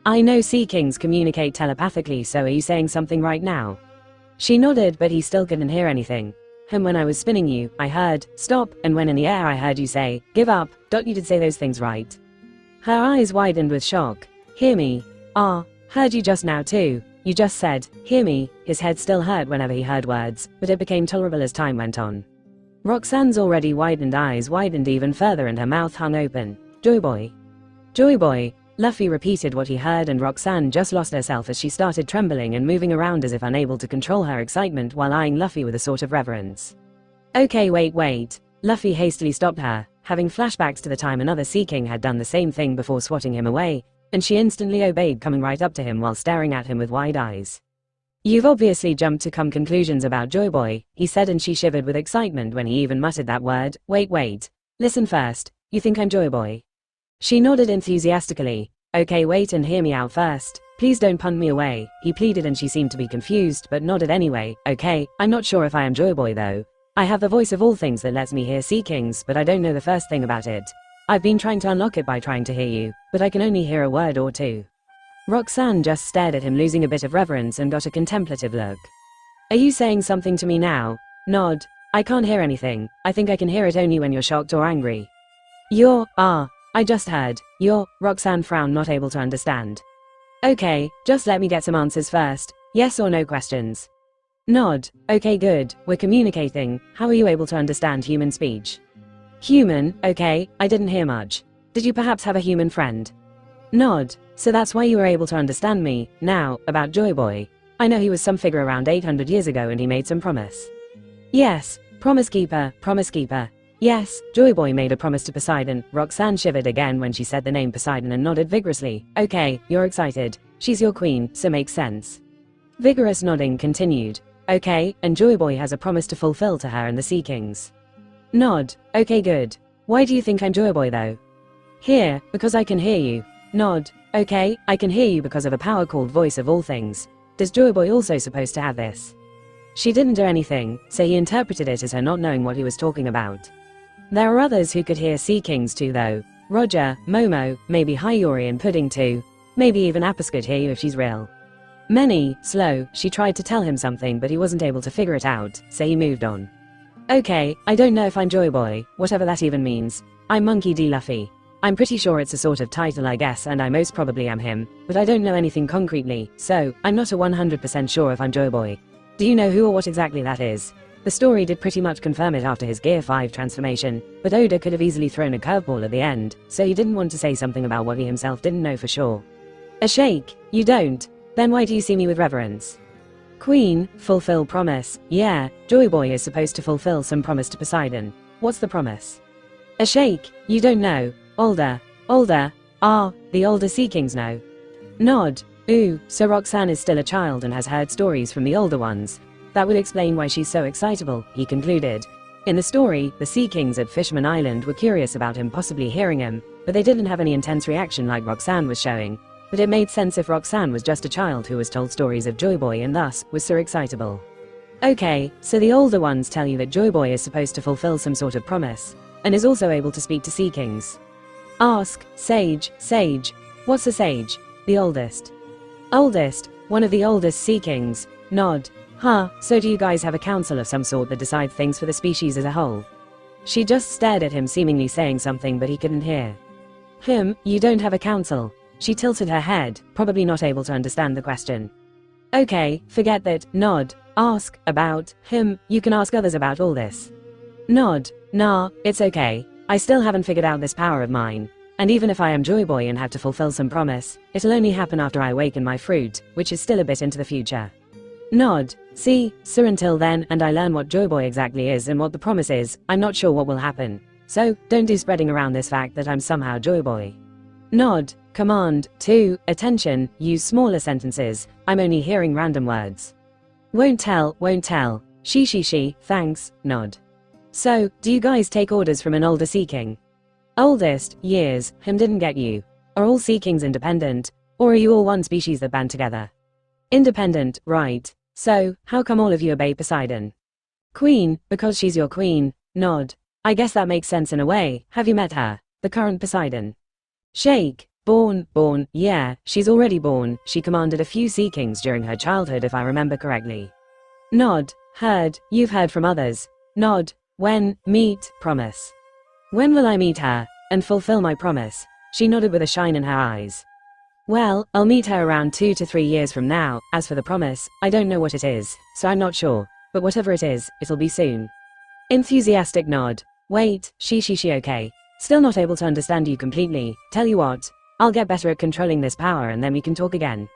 I know Sea Kings communicate telepathically, so are you saying something right now? She nodded, but he still couldn't hear anything. When I was spinning you, I heard, stop, and when in the air I heard you say, give up. You did say those things, right? Her eyes widened with shock. Hear me? Heard you just now too. You just said, hear me. His head still hurt whenever he heard words, but it became tolerable as time went on. Roxanne's already widened eyes widened even further and her mouth hung open. Joy boy. Joy boy. Luffy repeated what he heard, and Roxanne just lost herself as she started trembling and moving around as if unable to control her excitement while eyeing Luffy with a sort of reverence. Okay, wait. Luffy hastily stopped her, having flashbacks to the time another Sea King had done the same thing before swatting him away, and she instantly obeyed, coming right up to him while staring at him with wide eyes. You've obviously jumped to some conclusions about Joy boy, he said, and she shivered with excitement when he even muttered that word. Wait. Listen first. You think I'm Joy boy? She nodded enthusiastically. Okay, wait and hear me out first. Please don't punt me away, he pleaded, and she seemed to be confused but nodded anyway. Okay, I'm not sure if I am Joy boy though. I have the voice of all things that lets me hear Sea Kings, but I don't know the first thing about it. I've been trying to unlock it by trying to hear you, but I can only hear a word or two. Roxanne just stared at him, losing a bit of reverence, and got a contemplative look. Are you saying something to me now? Nod. I can't hear anything. I think I can hear it only when you're shocked or angry. I just heard. Roxanne frowned, not able to understand. Okay, just let me get some answers first. Yes or no questions. Nod. Okay, good. We're communicating. How are you able to understand human speech? Human, okay, I didn't hear much. Did you perhaps have a human friend? Nod. So that's why you were able to understand me. Now, about Joy boy. I know he was some figure around 800 years ago and he made some promise. Yes, promise keeper. Yes, Joy boy made a promise to Poseidon. Roxanne shivered again when she said the name Poseidon and nodded vigorously. Okay, you're excited. She's your queen, so makes sense. Vigorous nodding continued. Okay, and Joy boy has a promise to fulfill to her and the Sea Kings. Nod. Okay, good. Why do you think I'm Joy boy though? Here, because I can hear you. Nod. Okay, I can hear you because of a power called voice of all things. Does Joy boy also supposed to have this? She didn't do anything, so he interpreted it as her not knowing what he was talking about. There are others who could hear Sea Kings too though. Roger, Momo, maybe Hiyori and Pudding too. Maybe even Apis could hear you if she's real. Many, slow, she tried to tell him something but he wasn't able to figure it out, so he moved on. Okay, I don't know if I'm Joy boy, whatever that even means. I'm Monkey D. Luffy. I'm pretty sure it's a sort of title I guess, and I most probably am him, but I don't know anything concretely, so I'm not a 100% sure if I'm Joy boy. Do you know who or what exactly that is? The story did pretty much confirm it after his Gear 5 transformation, but Oda could have easily thrown a curveball at the end, so he didn't want to say something about what he himself didn't know for sure. A shake? You don't? Then why do you see me with reverence? Queen, fulfill promise. Yeah, Joy boy is supposed to fulfill some promise to Poseidon. What's the promise? A shake? You don't know? Older. The older Sea Kings know. Nod. Ooh, so Roxanne is still a child and has heard stories from the older ones. That would explain why she's so excitable, he concluded. In the story, the Sea Kings at Fisherman Island were curious about him possibly hearing him, but they didn't have any intense reaction like Roxanne was showing. But it made sense if Roxanne was just a child who was told stories of Joy boy and thus was so excitable. Okay, so the older ones tell you that Joy boy is supposed to fulfill some sort of promise, and is also able to speak to Sea Kings. Ask, sage. What's a sage? The oldest. Oldest, one of the oldest Sea Kings. Nod. Huh, so do you guys have a council of some sort that decides things for the species as a whole? She just stared at him, seemingly saying something but he couldn't hear. You don't have a council. She tilted her head, probably not able to understand the question. Okay, forget that. Nod. Ask, about, you can ask others about all this. Nod. Nah, it's okay. I still haven't figured out this power of mine. And even if I am Joy boy and have to fulfill some promise, it'll only happen after I awaken my fruit, which is still a bit into the future. Nod. See, so until then, and I learn what Joy boy exactly is and what the promise is, I'm not sure what will happen. So, don't do spreading around this fact that I'm somehow Joy boy. Nod. Command 2. Attention, use smaller sentences. I'm only hearing random words. Won't tell, won't tell. She, thanks, nod. So, do you guys take orders from an older Sea King? Oldest, years, him didn't get you. Are all Sea Kings independent? Or are you all one species that band together? Independent, right. So, how come all of you obey Poseidon? Queen, because she's your queen, nod. I guess that makes sense in a way. Have you met her? The current Poseidon. Shake. Born, yeah, she's already born. She commanded a few Sea Kings during her childhood if I remember correctly. Nod. Heard, you've heard from others. Nod. When, meet, promise. When will I meet her, and fulfill my promise? She nodded with a shine in her eyes. Well, I'll meet her around 2 to 3 years from now. As for the promise, I don't know what it is, so I'm not sure. But whatever it is, it'll be soon. Enthusiastic nod. Wait, she okay. Still not able to understand you completely. Tell you what, I'll get better at controlling this power and then we can talk again.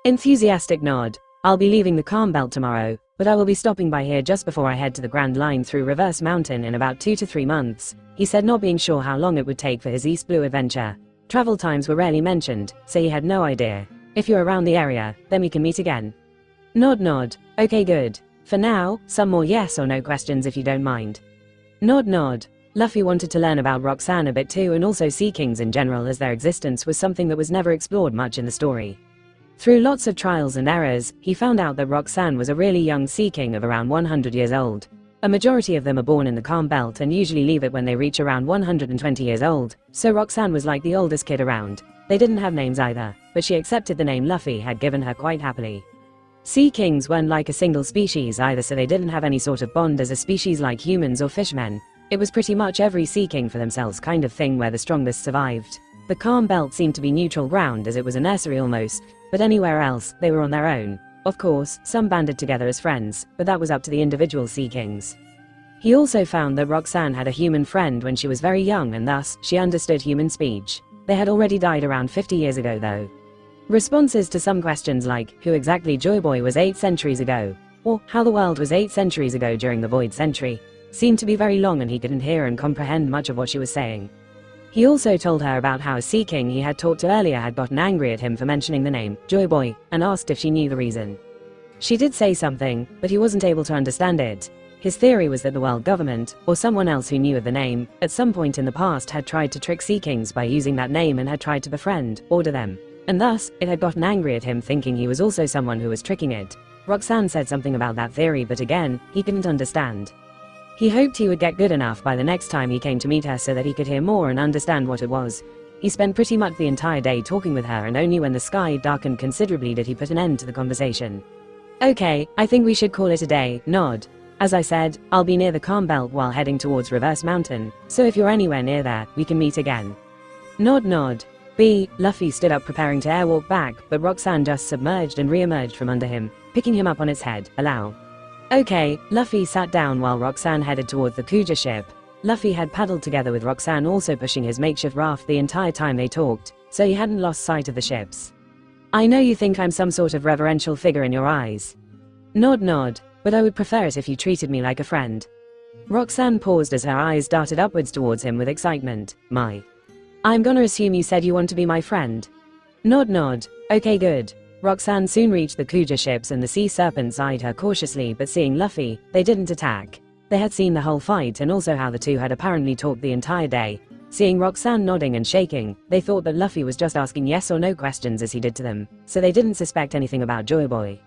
Enthusiastic nod. I'll be leaving the Calm Belt tomorrow, but I will be stopping by here just before I head to the Grand Line through Reverse Mountain in about 2 to 3 months, he said, not being sure how long it would take for his East Blue adventure. Travel times were rarely mentioned, so he had no idea. If you're around the area, then we can meet again. Nod. Okay, good. For now, some more yes or no questions if you don't mind. Nod. Luffy wanted to learn about Roxanne a bit too, and also Sea Kings in general, as their existence was something that was never explored much in the story. Through lots of trials and errors, he found out that Roxanne was a really young Sea King of around 100 years old. A majority of them are born in the Calm Belt and usually leave it when they reach around 120 years old, so Roxanne was like the oldest kid around. They didn't have names either, but she accepted the name Luffy had given her quite happily. Sea Kings weren't like a single species either, so they didn't have any sort of bond as a species like humans or fishmen. It was pretty much every Sea King for themselves kind of thing where the strongest survived. The Calm Belt seemed to be neutral ground as it was a nursery almost, but anywhere else, they were on their own. Of course, some banded together as friends, but that was up to the individual Sea Kings. He also found that Roxanne had a human friend when she was very young, and thus, she understood human speech. They had already died around 50 years ago though. Responses to some questions like, who exactly Joy Boy was 8 centuries ago, or how the world was 8 centuries ago during the Void Century, seemed to be very long and he couldn't hear and comprehend much of what she was saying. He also told her about how a Sea King he had talked to earlier had gotten angry at him for mentioning the name, Joy Boy, and asked if she knew the reason. She did say something, but he wasn't able to understand it. His theory was that the world government, or someone else who knew of the name, at some point in the past had tried to trick Sea Kings by using that name and had tried to befriend, order them. And thus, it had gotten angry at him thinking he was also someone who was tricking it. Roxanne said something about that theory, but again, he couldn't understand. He hoped he would get good enough by the next time he came to meet her so that he could hear more and understand what it was. He spent pretty much the entire day talking with her, and only when the sky darkened considerably did he put an end to the conversation. Okay, I think we should call it a day, nod. As I said, I'll be near the Calm Belt while heading towards Reverse Mountain, so if you're anywhere near there, we can meet again. Nod. Luffy stood up preparing to airwalk back, but Roxanne just submerged and re-emerged from under him, picking him up on its head. Allow. Okay, Luffy sat down while Roxanne headed towards the Kuja ship. Luffy had paddled together with Roxanne also pushing his makeshift raft the entire time they talked, so he hadn't lost sight of the ships. I know you think I'm some sort of reverential figure in your eyes. Nod, but I would prefer it if you treated me like a friend. Roxanne paused as her eyes darted upwards towards him with excitement. I'm gonna assume you said you want to be my friend. Nod. Okay, good. Roxanne soon reached the Kuja ships and the sea serpents eyed her cautiously, but seeing Luffy, they didn't attack. They had seen the whole fight and also how the two had apparently talked the entire day. Seeing Roxanne nodding and shaking, they thought that Luffy was just asking yes or no questions as he did to them, so they didn't suspect anything about Joy Boy.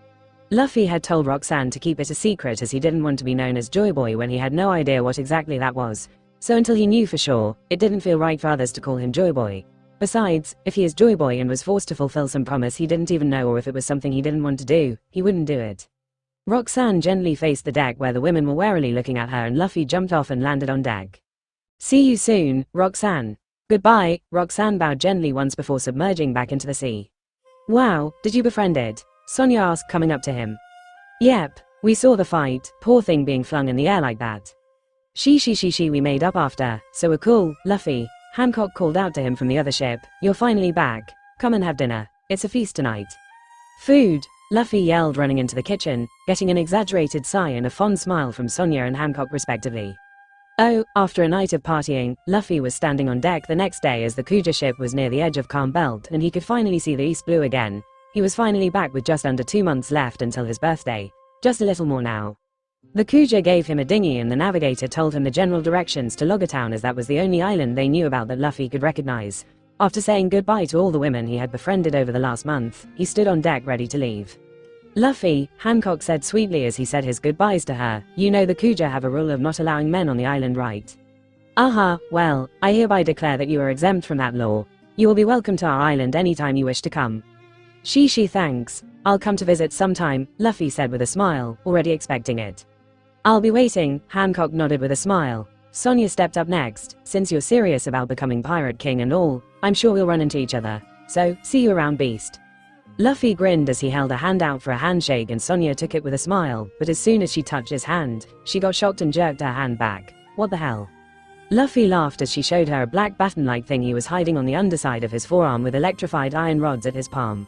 Luffy had told Roxanne to keep it a secret as he didn't want to be known as Joy Boy when he had no idea what exactly that was. So until he knew for sure, it didn't feel right for others to call him Joy Boy. Besides, if he is Joy Boy and was forced to fulfill some promise he didn't even know, or if it was something he didn't want to do, he wouldn't do it. Roxanne gently faced the deck where the women were warily looking at her, and Luffy jumped off and landed on deck. See you soon, Roxanne. Goodbye, Roxanne bowed gently once before submerging back into the sea. Wow, did you befriend it? Sonya asked, coming up to him. Yep, we saw the fight, poor thing being flung in the air like that. She we made up after, so we're cool, Luffy. Hancock called out to him from the other ship, you're finally back. Come and have dinner. It's a feast tonight. Food, Luffy yelled, running into the kitchen, getting an exaggerated sigh and a fond smile from Sonya and Hancock respectively. Oh, after a night of partying, Luffy was standing on deck the next day as the Kuja ship was near the edge of Calm Belt and he could finally see the East Blue again. He was finally back with just under 2 months left until his birthday. Just a little more now. The Kuja gave him a dinghy and the navigator told him the general directions to Loggertown as that was the only island they knew about that Luffy could recognize. After saying goodbye to all the women he had befriended over the last month, he stood on deck ready to leave. Luffy, Hancock said sweetly as he said his goodbyes to her, you know the Kuja have a rule of not allowing men on the island, right? Aha, well, I hereby declare that you are exempt from that law. You will be welcome to our island anytime you wish to come. She thanks. I'll come to visit sometime, Luffy said with a smile, already expecting it. I'll be waiting, Hancock nodded with a smile. Sonya stepped up next. Since you're serious about becoming Pirate King and all, I'm sure we'll run into each other. So, see you around, beast. Luffy grinned as he held a hand out for a handshake and Sonya took it with a smile, but as soon as she touched his hand, she got shocked and jerked her hand back. What the hell? Luffy laughed as she showed her a black baton-like thing he was hiding on the underside of his forearm with electrified iron rods at his palm.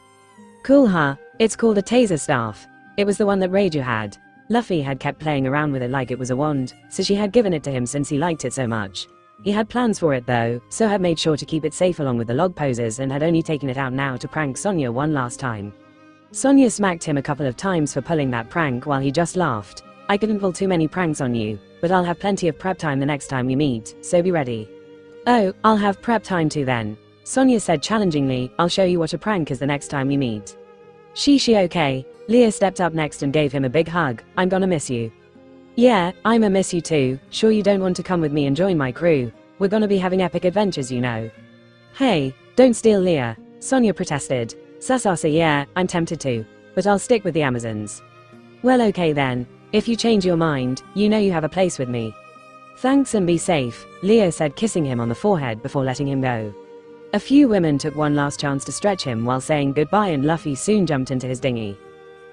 Cool, huh? It's called a taser staff. It was the one that Reiju had. Luffy had kept playing around with it like it was a wand, so she had given it to him since he liked it so much. He had plans for it though, so had made sure to keep it safe along with the log poses and had only taken it out now to prank Sonya one last time. Sonya smacked him a couple of times for pulling that prank while he just laughed. I couldn't pull too many pranks on you, but I'll have plenty of prep time the next time we meet, so be ready. Oh, I'll have prep time too then. Sonya said challengingly, I'll show you what a prank is the next time we meet. She okay. Leah stepped up next and gave him a big hug. I'm gonna miss you. Yeah, I'ma miss you too. Sure you don't want to come with me and join my crew? We're gonna be having epic adventures, you know. Hey, don't steal Leah, Sonya protested. Sasasa, yeah, I'm tempted to, but I'll stick with the Amazons. Well, okay then. If you change your mind, you know you have a place with me. Thanks and be safe, Leah said, kissing him on the forehead before letting him go. A few women took one last chance to stretch him while saying goodbye and Luffy soon jumped into his dinghy.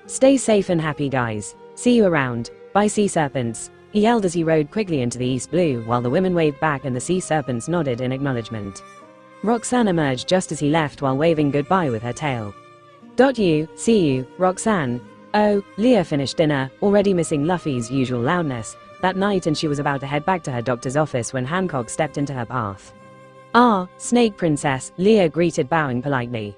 Stay safe and happy, guys. See you around. Bye, sea serpents, he yelled as he rode quickly into the East Blue while the women waved back and the sea serpents nodded in acknowledgement. Roxanne emerged just as he left while waving goodbye with her tail. See you, Roxanne. Oh, Leah finished dinner, already missing Luffy's usual loudness, that night and she was about to head back to her doctor's office when Hancock stepped into her path. Ah, Snake Princess, Leah greeted bowing politely.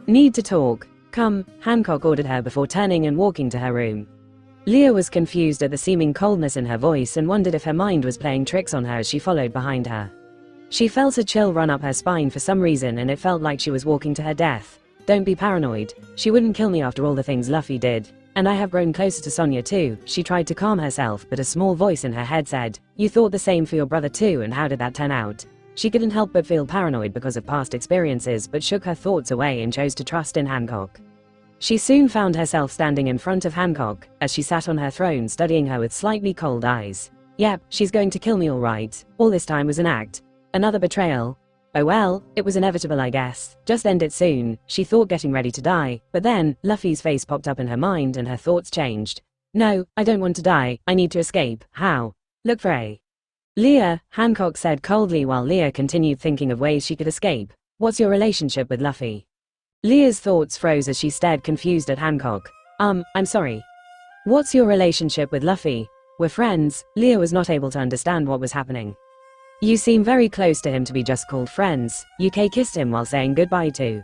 Need to talk. Come, Hancock ordered her before turning and walking to her room. Leah was confused at the seeming coldness in her voice and wondered if her mind was playing tricks on her as she followed behind her. She felt a chill run up her spine for some reason and it felt like she was walking to her death. Don't be paranoid. She wouldn't kill me after all the things Luffy did. And I have grown closer to Sonya too. She tried to calm herself but a small voice in her head said, you thought the same for your brother too, and how did that turn out? She couldn't help but feel paranoid because of past experiences but shook her thoughts away and chose to trust in Hancock. She soon found herself standing in front of Hancock, as she sat on her throne studying her with slightly cold eyes. Yep, she's going to kill me alright. All this time was an act. Another betrayal. Oh well, it was inevitable I guess. Just end it soon, she thought, getting ready to die, but then, Luffy's face popped up in her mind and her thoughts changed. No, I don't want to die, I need to escape. How? Look for a Leah, Hancock said coldly while Leah continued thinking of ways she could escape. What's your relationship with Luffy? Leah's thoughts froze as she stared confused at Hancock. I'm sorry. What's your relationship with Luffy? We're friends. Leah was not able to understand what was happening. You seem very close to him to be just called friends. UK kissed him while saying goodbye too.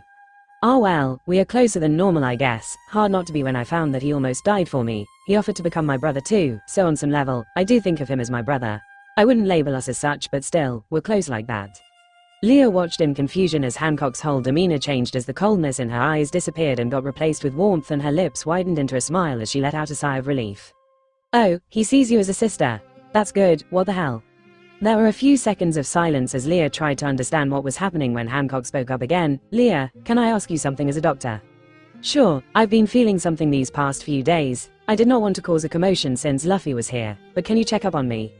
Ah well, we are closer than normal I guess. Hard not to be when I found that he almost died for me. He offered to become my brother too, so on some level, I do think of him as my brother. I wouldn't label us as such but still, we're close like that. Leah watched in confusion as Hancock's whole demeanor changed as the coldness in her eyes disappeared and got replaced with warmth and her lips widened into a smile as she let out a sigh of relief. Oh, he sees you as a sister. That's good, what the hell? There were a few seconds of silence as Leah tried to understand what was happening when Hancock spoke up again. Leah, can I ask you something as a doctor? Sure, I've been feeling something these past few days. I did not want to cause a commotion since Luffy was here, but can you check up on me?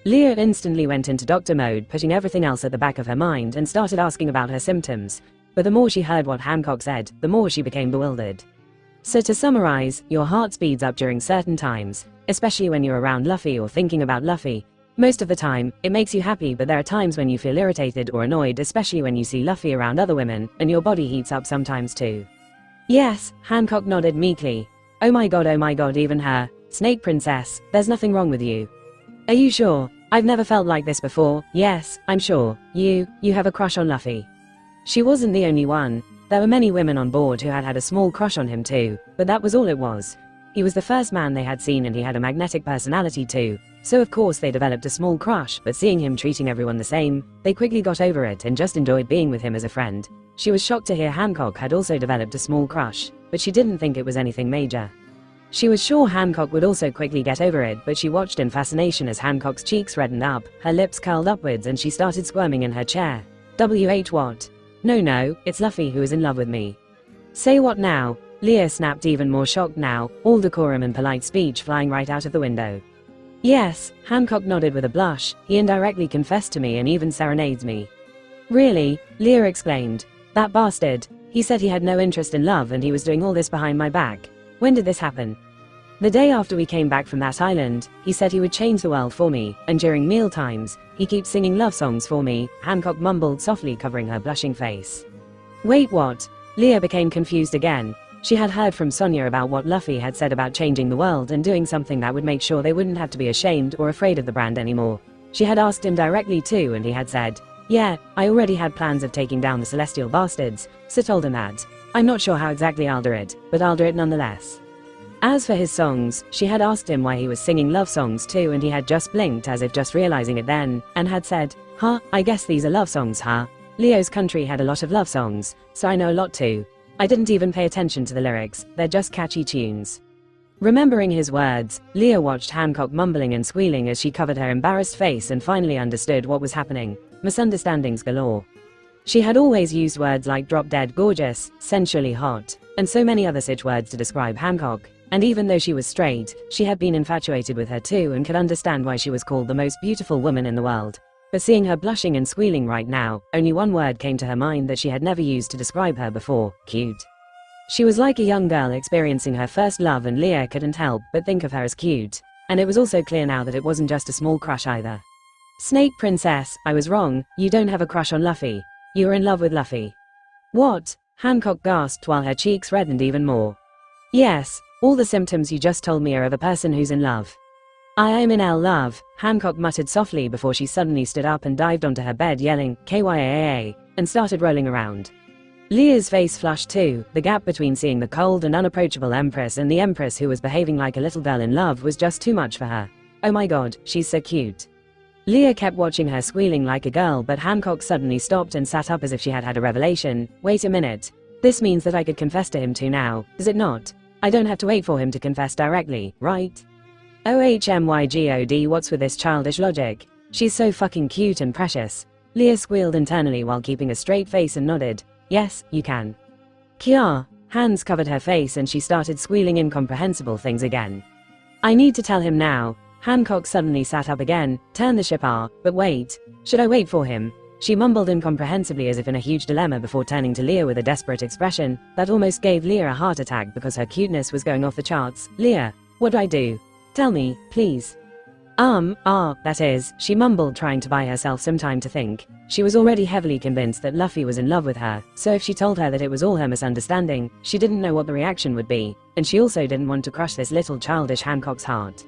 Leah instantly went into doctor mode, putting everything else at the back of her mind and started asking about her symptoms. But the more she heard what Hancock said, the more she became bewildered. So to summarize, your heart speeds up during certain times, especially when you're around Luffy or thinking about Luffy. Most of the time, it makes you happy, but there are times when you feel irritated or annoyed, especially when you see Luffy around other women, and your body heats up sometimes too. Yes, Hancock nodded meekly. Oh my god, even her. Snake Princess, there's nothing wrong with you. Are you sure? I've never felt like this before. Yes, I'm sure. You have a crush on Luffy. She wasn't the only one. There were many women on board who had had a small crush on him too, but that was all it was. He was the first man they had seen and he had a magnetic personality too, so of course they developed a small crush, but seeing him treating everyone the same, they quickly got over it and just enjoyed being with him as a friend. She was shocked to hear Hancock had also developed a small crush, but she didn't think it was anything major. She was sure Hancock would also quickly get over it, but she watched in fascination as Hancock's cheeks reddened up, her lips curled upwards and she started squirming in her chair. What? No, it's Luffy who is in love with me. Say what now? Leah snapped, even more shocked now, all decorum and polite speech flying right out of the window. Yes, Hancock nodded with a blush, he indirectly confessed to me and even serenades me. Really? Leah exclaimed. That bastard. He said he had no interest in love and he was doing all this behind my back. When did this happen? The day after we came back from that island, he said he would change the world for me, and during meal times, he keeps singing love songs for me, Hancock mumbled softly, covering her blushing face. Wait, what? Leah became confused again. She had heard from Sonya about what Luffy had said about changing the world and doing something that would make sure they wouldn't have to be ashamed or afraid of the brand anymore. She had asked him directly too and he had said, yeah, I already had plans of taking down the celestial bastards, so told him that. I'm not sure how exactly I'll do it, but I'll do it nonetheless. As for his songs, she had asked him why he was singing love songs too and he had just blinked as if just realizing it then, and had said, huh, I guess these are love songs, huh? Leo's country had a lot of love songs, so I know a lot too. I didn't even pay attention to the lyrics, they're just catchy tunes. Remembering his words, Leah watched Hancock mumbling and squealing as she covered her embarrassed face and finally understood what was happening. Misunderstandings galore. She had always used words like drop dead gorgeous, sensually hot, and so many other such words to describe Hancock, and even though she was straight, she had been infatuated with her too and could understand why she was called the most beautiful woman in the world. But seeing her blushing and squealing right now, only one word came to her mind that she had never used to describe her before: cute. She was like a young girl experiencing her first love and Leah couldn't help but think of her as cute. And it was also clear now that it wasn't just a small crush either. Snake Princess, I was wrong, you don't have a crush on Luffy. You are in love with Luffy. What? Hancock gasped while her cheeks reddened even more. Yes, all the symptoms you just told me are of a person who's in love. I am in love, Hancock muttered softly before she suddenly stood up and dived onto her bed yelling, KYAA, and started rolling around. Leah's face flushed too. The gap between seeing the cold and unapproachable Empress and the Empress who was behaving like a little girl in love was just too much for her. Oh my god, she's so cute. Leah kept watching her squealing like a girl, but Hancock suddenly stopped and sat up as if she had had a revelation. Wait a minute. This means that I could confess to him too now, does it not? I don't have to wait for him to confess directly, right? OHMYGOD, what's with this childish logic? She's so fucking cute and precious. Leah squealed internally while keeping a straight face and nodded. Yes, you can. Kya. Hands covered her face and she started squealing incomprehensible things again. I need to tell him now. Hancock suddenly sat up again. Turn the ship but wait. Should I wait for him? She mumbled incomprehensibly as if in a huge dilemma before turning to Leah with a desperate expression that almost gave Leah a heart attack because her cuteness was going off the charts. Leah, what do I do? Tell me, please. That is, she mumbled, trying to buy herself some time to think. She was already heavily convinced that Luffy was in love with her, so if she told her that it was all her misunderstanding, she didn't know what the reaction would be, and she also didn't want to crush this little childish Hancock's heart.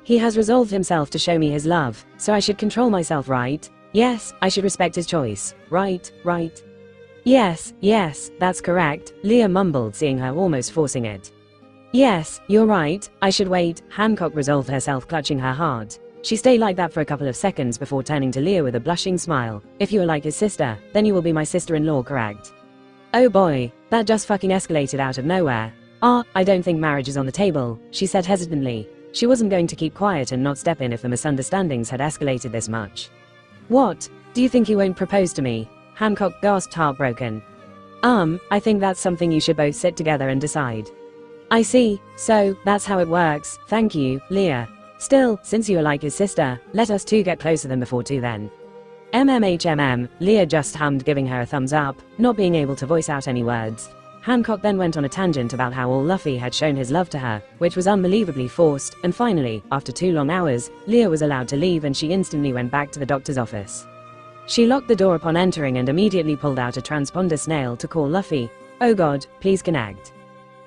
He has resolved himself to show me his love, so I should control myself, right? Yes, I should respect his choice. Right. Yes, that's correct, Leah mumbled, seeing her almost forcing it. Yes, you're right, I should wait, Hancock resolved herself, clutching her heart. She stayed like that for a couple of seconds before turning to Leah with a blushing smile. If you are like his sister, then you will be my sister-in-law, correct? Oh boy, that just fucking escalated out of nowhere. I don't think marriage is on the table, she said hesitantly. She wasn't going to keep quiet and not step in if the misunderstandings had escalated this much. What? Do you think he won't propose to me? Hancock gasped, heartbroken. I think that's something you should both sit together and decide. I see, so, that's how it works, thank you, Leah. Still, since you are like his sister, let us two get closer than before too then. Leah just hummed, giving her a thumbs up, not being able to voice out any words. Hancock then went on a tangent about how all Luffy had shown his love to her, which was unbelievably forced, and finally, after 2 long hours, Leah was allowed to leave and she instantly went back to the doctor's office. She locked the door upon entering and immediately pulled out a transponder snail to call Luffy. Oh god, please connect.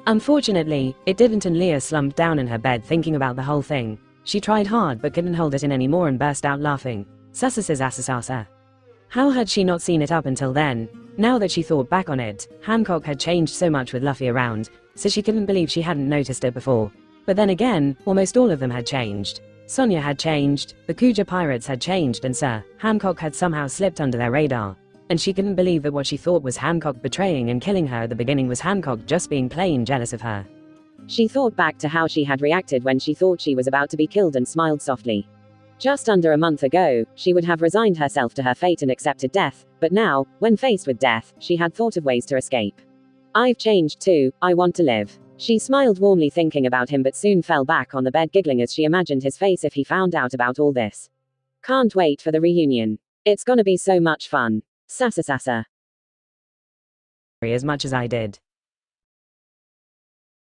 Unfortunately, it didn't, and Leah slumped down in her bed thinking about the whole thing. She tried hard but couldn't hold it in anymore and burst out laughing. Sussus's. How had she not seen it up until then? Now that she thought back on it, Hancock had changed so much with Luffy around, so she couldn't believe she hadn't noticed it before. But then again, almost all of them had changed. Sonya had changed, the Kuja pirates had changed, and Sir Hancock had somehow slipped under their radar. And she couldn't believe that what she thought was Hancock betraying and killing her at the beginning was Hancock just being plain jealous of her. She thought back to how she had reacted when she thought she was about to be killed and smiled softly. Just under a month ago, she would have resigned herself to her fate and accepted death, but now, when faced with death, she had thought of ways to escape. I've changed too, I want to live. She smiled warmly thinking about him but soon fell back on the bed giggling as she imagined his face if he found out about all this. Can't wait for the reunion. It's gonna be so much fun. Sasa. As much as I did.